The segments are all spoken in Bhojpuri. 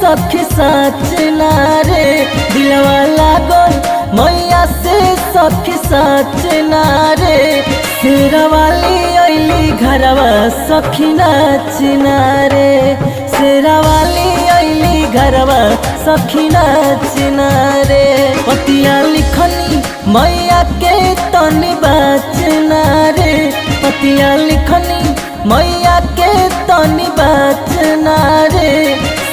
सखी सचना रे दिलवा लागल मैया से सखी सचना रे शेरवाली अइली घरवा सखी नाचना रे शेरवाली अइली घरवा सखी नाचना रे पतिया लिखनी मैया के तनी बचना रे पतिया लिखनी मैया के तनी बचना रे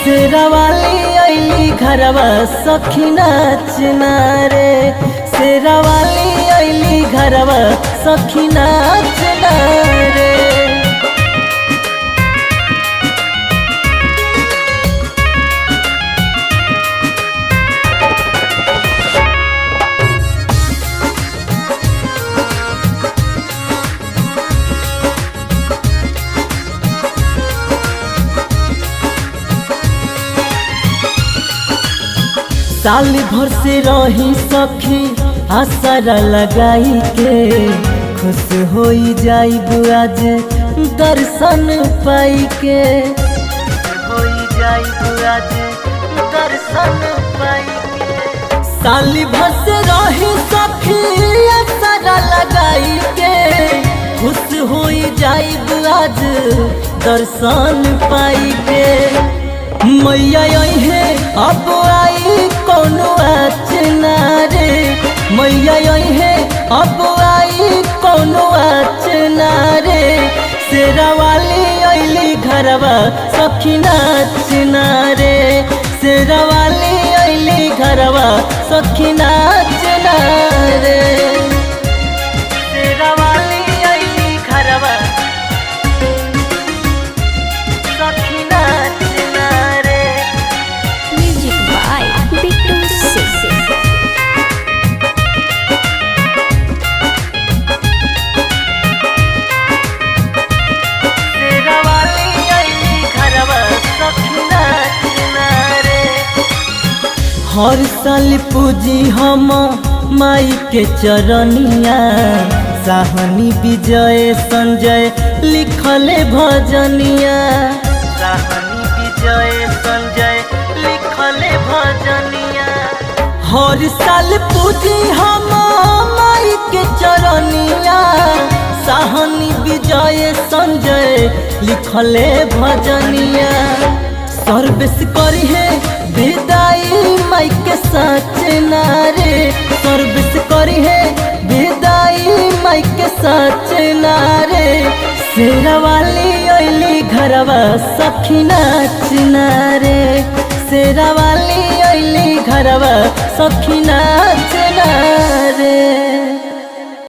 शेरवाली अइली घरवा सखी नाचना रे शेरवाली अइली घरवा सखी नाचना रे। साल भर से रही सखी आसरा लगाई के खुश हो जाइब आज दर्शन पाई के हो जाइब आज दर्शन पाई के साल भर से रही सखी आसरा लगाई के खुश हो जाइब आज दर्शन पाई के मैया है अब आई कोनो अचना रे मैया है अब आई कोनो अचना रे शेरवाली अइली घरवा सखी नाचना रे शेरवाली अइली घरवा सखी नाचना रे शेरवाली अइली घरवा सखी नाचना रे। Music by Bittu Singh. शेरवाली अइली घरवा सखी नाचना रे हर साल पूजी हम माई के चरनिया साहनी विजय संजय लिखले भजनिया साहनी विजय संजय लिखले भजनिया हर साल पूजी हम माई के चरनिया साहनी विजय संजय लिखले भजनिया सर्विस करी है विदाई माई के सचना रे सर्विस करी है विदाई माई के सचना रे शेरवाली अइली घरवा सखी नाचना रे शेरवाली अइली घरवा सखी नाचना रे।